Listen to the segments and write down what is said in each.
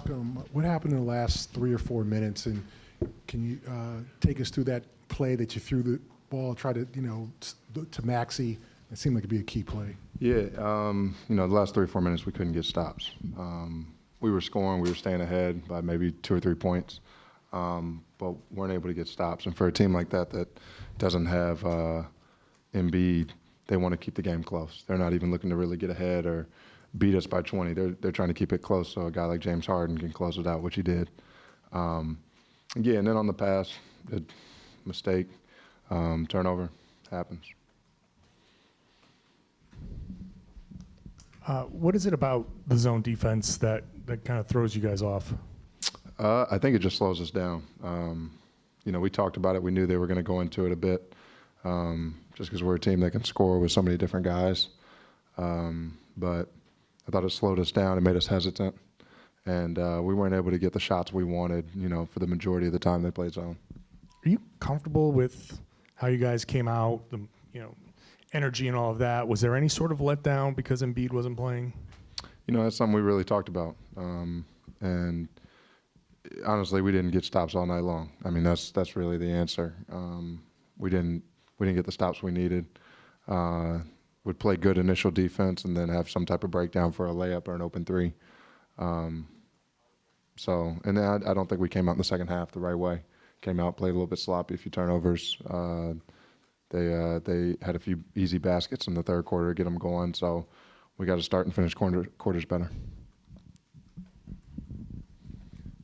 Malcolm, what happened in the last 3 or 4 minutes, and can you take us through that play that you threw the ball, try to, to Maxey? It seemed like it'd be a key play. Yeah, the last 3 or 4 minutes we couldn't get stops. We were scoring, we were staying ahead by maybe 2 or 3 points, but weren't able to get stops. And for a team like that that doesn't have Embiid, they want to keep the game close. They're not even looking to really get ahead or beat us by 20. They're trying to keep it close so a guy like James Harden can close it out, which he did. And then on the pass, mistake, turnover happens. What is it about the zone defense that kind of throws you guys off? I think it just slows us down. We talked about it. We knew they were going to go into it a bit just because we're a team that can score with so many different guys. But I thought it slowed us down. It made us hesitant. And we weren't able to get the shots we wanted, for the majority of the time they played zone. Are you comfortable with how you guys came out, the energy and all of that? Was there any sort of letdown because Embiid wasn't playing? That's something we really talked about. And honestly, we didn't get stops all night long. I mean, that's really the answer. We didn't get the stops we needed. Would play good initial defense and then have some type of breakdown for a layup or an open three. And then I don't think we came out in the second half the right way. Came out, played a little bit sloppy, a few turnovers. They had a few easy baskets in the third quarter to get them going. So we got to start and finish quarters better.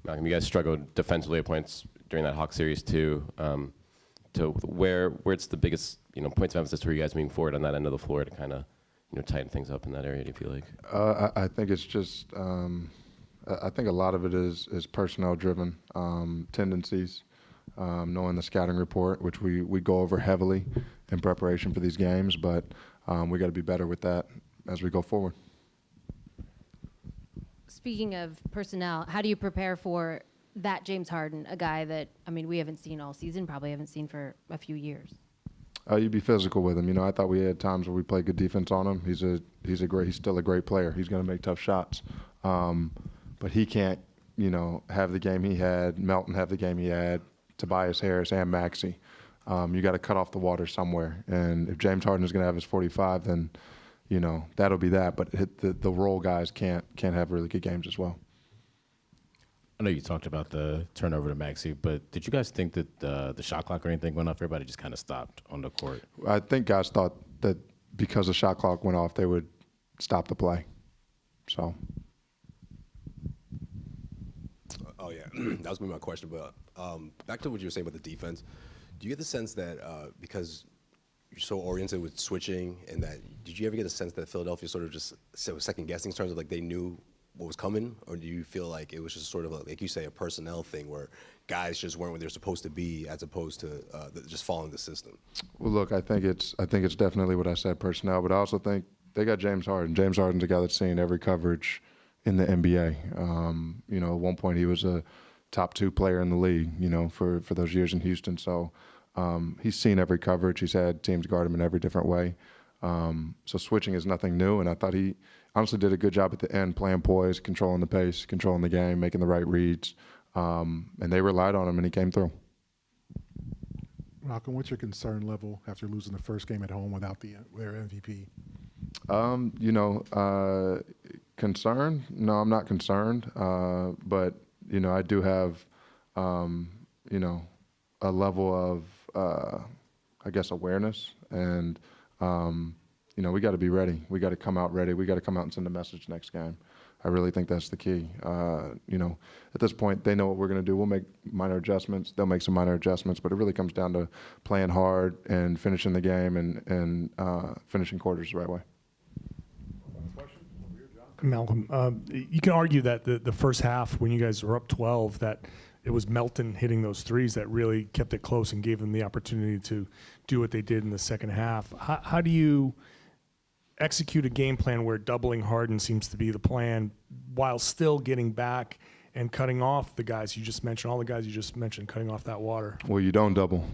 Malcolm, you guys struggled defensively at points during that Hawks series too. To where's the biggest points of emphasis for you guys moving forward on that end of the floor to kind of tighten things up in that area? Do you feel like? I think it's just I think a lot of it is personnel driven tendencies. Knowing the scouting report, which we go over heavily in preparation for these games, but we got to be better with that as we go forward. Speaking of personnel, how do you prepare for that James Harden, a guy that, we haven't seen all season, probably haven't seen for a few years? You'd be physical with him. I thought we had times where we played good defense on him. He's still a great player. He's going to make tough shots, but he can't, have the game he had. Melton have the game he had. Tobias Harris and Maxey. You got to cut off the water somewhere. And if James Harden is going to have his 45, then that'll be that. But the role guys can't have really good games as well. I know you talked about the turnover to Maxey, but did you guys think that the shot clock or anything went off? Everybody just kind of stopped on the court. I think guys thought that because the shot clock went off, they would stop the play. So. Oh yeah, that was my question. But back to what you were saying about the defense, do you get the sense that because you're so oriented with switching, and that did you ever get the sense that Philadelphia sort of just was second guessing in terms of like they knew what was coming, or do you feel like it was just sort of like you say a personnel thing where guys just weren't where they're supposed to be as opposed to just following the system? Well, look, I think it's definitely what I said, personnel, but I also think they got James Harden. James Harden's a guy that's seen every coverage in the NBA. At one point he was a top 2 player in the league, for those years in Houston. So he's seen every coverage. He's had teams guard him in every different way. So switching is nothing new, and I thought he honestly did a good job at the end, playing poise, controlling the pace, controlling the game, making the right reads, and they relied on him, and he came through. Malcolm, what's your concern level after losing the first game at home without their MVP? Concerned? No, I'm not concerned. But, I do have, a level of, awareness. And, we got to be ready. We got to come out ready. We got to come out and send a message next game. I really think that's the key. At this point, they know what we're going to do. We'll make minor adjustments. They'll make some minor adjustments. But it really comes down to playing hard and finishing the game and finishing quarters the right way. Malcolm, you can argue that the first half, when you guys were up 12, that it was Melton hitting those threes that really kept it close and gave them the opportunity to do what they did in the second half. How do you execute a game plan where doubling Harden seems to be the plan while still getting back and cutting off the guys you just mentioned, all the guys you just mentioned, cutting off that water? Well, you don't double.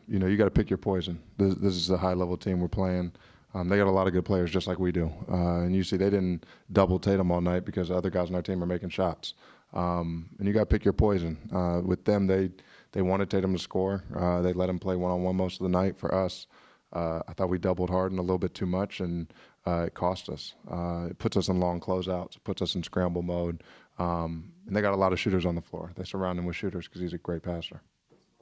You got to pick your poison. This is a high-level team we're playing. They got a lot of good players just like we do. And you see they didn't double Tatum all night because the other guys on our team are making shots. And you got to pick your poison. With them, they wanted Tatum to score. They let him play one-on-one most of the night. For us, I thought we doubled Harden a little bit too much, and it cost us. It puts us in long closeouts. It puts us in scramble mode. And they got a lot of shooters on the floor. They surround him with shooters because he's a great passer.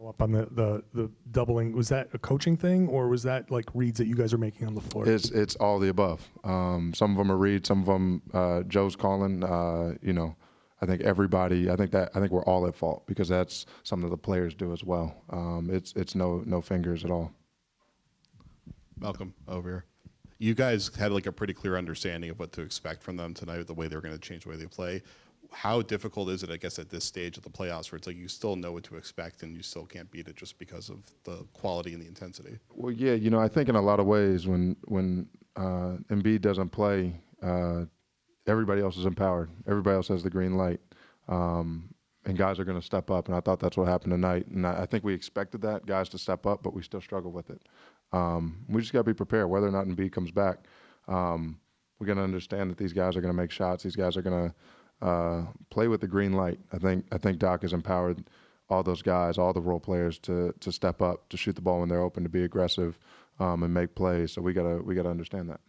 Up on the doubling, was that a coaching thing, or was that like reads that you guys are making on the floor? It's all the above. Some of them are reads, some of them Joe's calling. I think everybody. I think we're all at fault because that's something that the players do as well. It's no fingers at all. Malcolm, over here. You guys had like a pretty clear understanding of what to expect from them tonight, the way they were going to change the way they play. How difficult is it, I guess, at this stage of the playoffs where it's like you still know what to expect and you still can't beat it just because of the quality and the intensity? Well, yeah, I think in a lot of ways when Embiid doesn't play, everybody else is empowered. Everybody else has the green light. And guys are going to step up, and I thought that's what happened tonight. And I think we expected that, guys to step up, but we still struggle with it. We just got to be prepared. Whether or not Embiid comes back, we're going to understand that these guys are going to make shots. These guys are going to play with the green light. I think Doc has empowered all those guys, all the role players to step up, to shoot the ball when they're open, to be aggressive, and make plays. So we gotta understand that.